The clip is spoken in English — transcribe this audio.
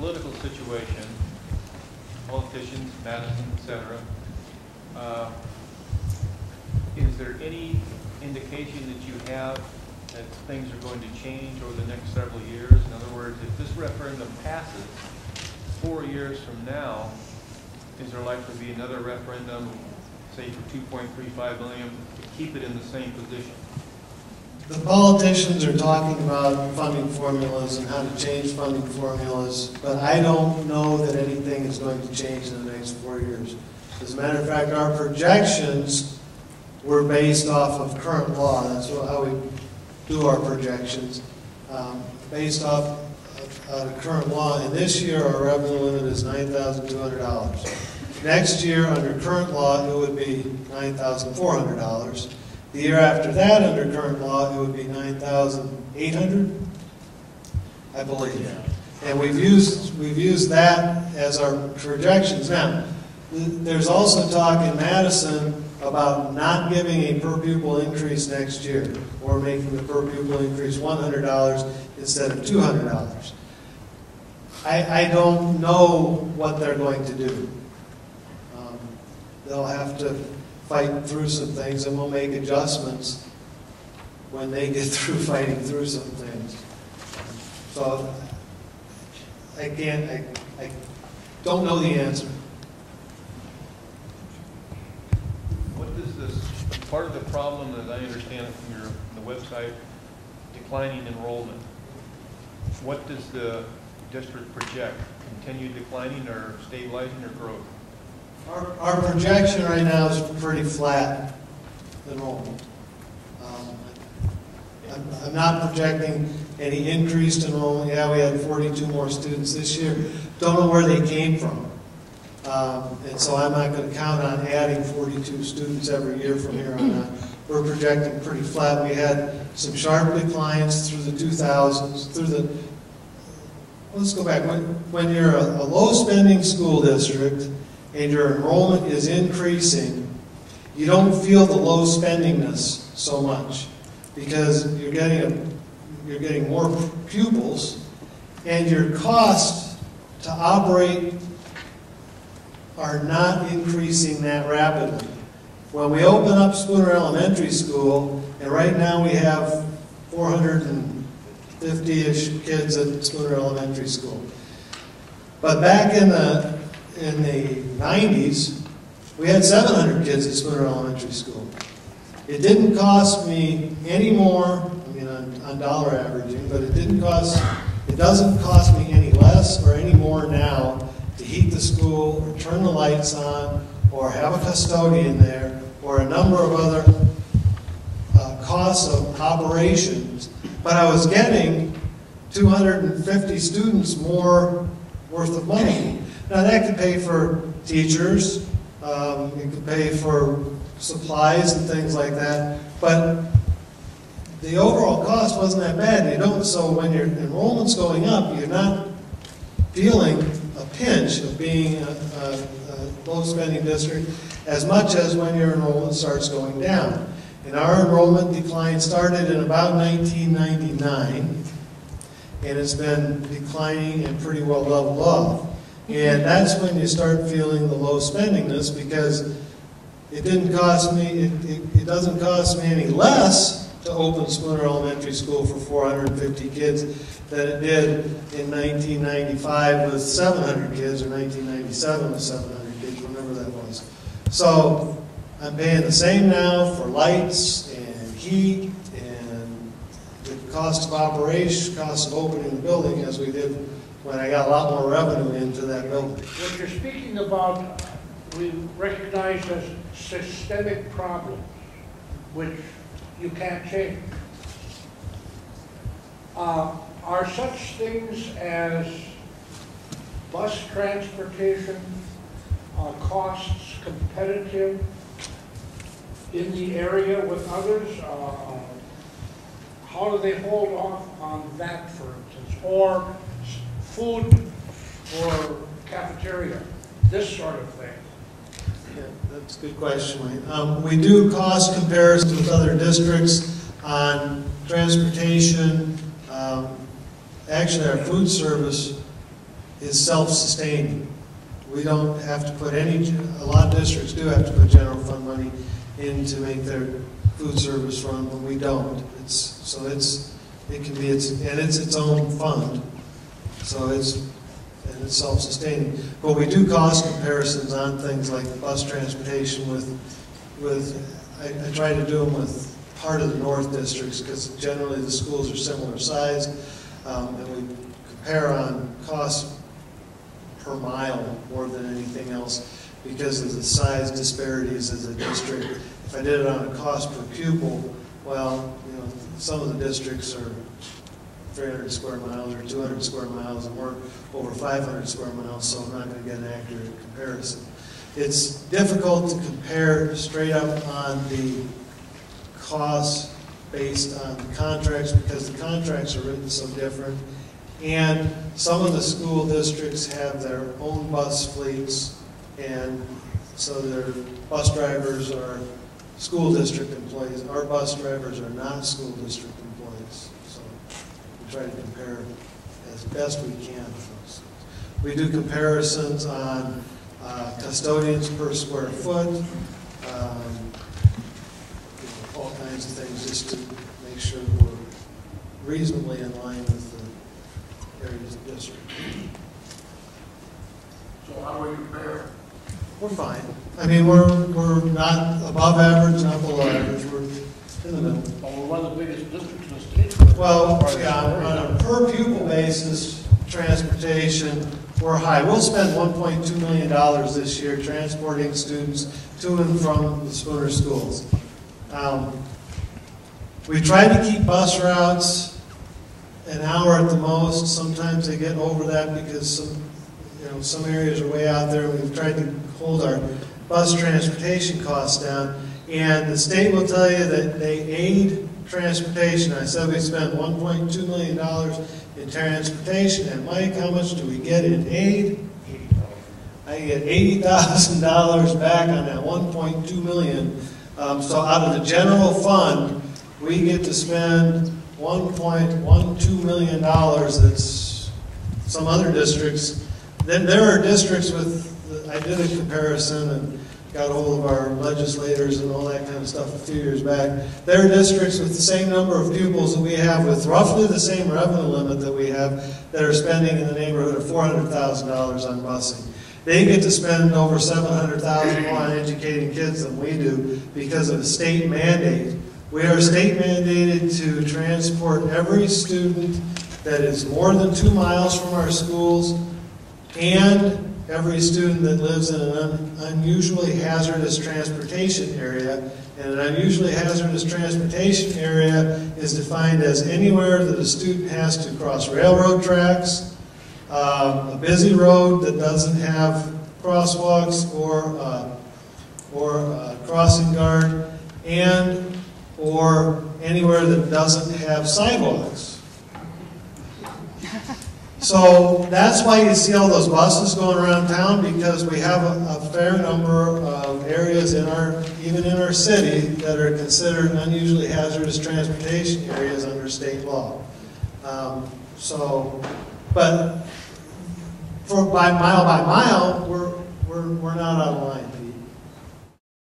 political situation, politicians, Madison, etc., is there any indication that you have that things are going to change over the next several years? In other words, if this referendum passes 4 years from now, is there likely to be another referendum, say for 2.35 million, to keep it in the same position? The politicians are talking about funding formulas and how to change funding formulas, but I don't know that anything is going to change in the next 4 years. As a matter of fact, our projections were based off of current law. That's how we do our projections, based off of current law. And this year, our revenue limit is $9,200. Next year, under current law, it would be $9,400. The year after that, under current law, it would be $9,800, I believe. Yeah. And we've used that as our projections. Now, there's also talk in Madison about not giving a per pupil increase next year, or making the per pupil increase $100 instead of $200. I don't know what they're going to do. They'll have to fight through some things, and we'll make adjustments when they get through fighting through some things. So I don't know the answer. What does this, part of the problem, as I understand it from the website, declining enrollment, what does the district project? Continue declining or stabilizing or growth? Our projection right now is pretty flat enrollment. I'm not projecting any increased enrollment. Yeah, we had 42 more students this year. Don't know where they came from. And so I'm not going to count on adding 42 students every year from here on out. We're projecting pretty flat. We had some sharp declines through the 2000s. Let's go back. When you're a low-spending school district and your enrollment is increasing, you don't feel the low spendingness so much because you're getting more pupils, and your costs to operate are not increasing that rapidly. When we open up Spooner Elementary School, and right now we have 450-ish kids at Spooner Elementary School. But back in the 90s, we had 700 kids at Spooner Elementary School. It didn't cost me any more, I mean on dollar averaging, but it doesn't cost me any less or any more now to heat the school or turn the lights on or have a custodian there or a number of other costs of operations. But I was getting 250 students more worth of money. Now that could pay for teachers, it could pay for supplies and things like that, but the overall cost wasn't that bad. So when your enrollment's going up, you're not feeling a pinch of being a low spending district as much as when your enrollment starts going down. And our enrollment decline started in about 1999, and it's been declining and pretty well leveled off. And that's when you start feeling the low spendingness, because it doesn't cost me any less to open Spooner Elementary School for 450 kids than it did in 1995 with 700 kids, or 1997 with 700 kids, whenever that was. So I'm paying the same now for lights and heat and the cost of operation, cost of opening the building, as we did when I got a lot more revenue into that building. What you're speaking about, we recognize as systemic problems, which you can't change. Are such things as bus transportation costs competitive in the area with others? How do they hold off on that, for instance? Or food or cafeteria, this sort of thing? Yeah, that's a good question, Wayne. We do cost comparisons with other districts on transportation. Actually, our food service is self-sustaining. We don't have to put any, a lot of districts do have to put general fund money in to make their food service run, but we don't. It can be its own fund, so it's self-sustaining. But we do cost comparisons on things like bus transportation I try to do them with part of the north districts because generally the schools are similar size, and we compare on cost per mile more than anything else because of the size disparities as a district. If I did it on a cost per pupil, well, you know, some of the districts are 300 square miles or 200 square miles, and we're over 500 square miles, so I'm not going to get an accurate comparison. It's difficult to compare straight up on the costs based on the contracts because the contracts are written so different. And some of the school districts have their own bus fleets, and so their bus drivers are school district employees. Our bus drivers are not school district employees. So we try to compare as best we can. We do comparisons on custodians per square foot, all kinds of things just to make sure that we're reasonably in line with the areas of district. So how do we compare? We're fine. I mean, we're not above average, not below average. We're in the middle. Well, we're one of the biggest districts in the state. Well, yeah, on a per pupil basis, transportation, we're high. We'll spend $1.2 million this year transporting students to and from the Spooner schools. We try to keep bus routes an hour at the most. Sometimes they get over that because some areas are way out there. We've tried to hold our bus transportation costs down. And the state will tell you that they aid transportation. I said we spent $1.2 million in transportation. And Mike, how much do we get in aid? I get $80,000 back on that $1.2 million. So out of the general fund, we get to spend $1.12 million. That's some other districts. Then there are districts with, I did a comparison and got a hold of our legislators and all that kind of stuff a few years back. There are districts with the same number of pupils that we have with roughly the same revenue limit that we have that are spending in the neighborhood of $400,000 on busing. They get to spend over $700,000 more on educating kids than we do because of a state mandate. We are state mandated to transport every student that is more than 2 miles from our schools and every student that lives in an unusually hazardous transportation area. And an unusually hazardous transportation area is defined as anywhere that a student has to cross railroad tracks, a busy road that doesn't have crosswalks or a crossing guard, and or anywhere that doesn't have sidewalks. So that's why you see all those buses going around town, because we have a fair number of areas even in our city that are considered unusually hazardous transportation areas under state law. But by mile, we're not out of line.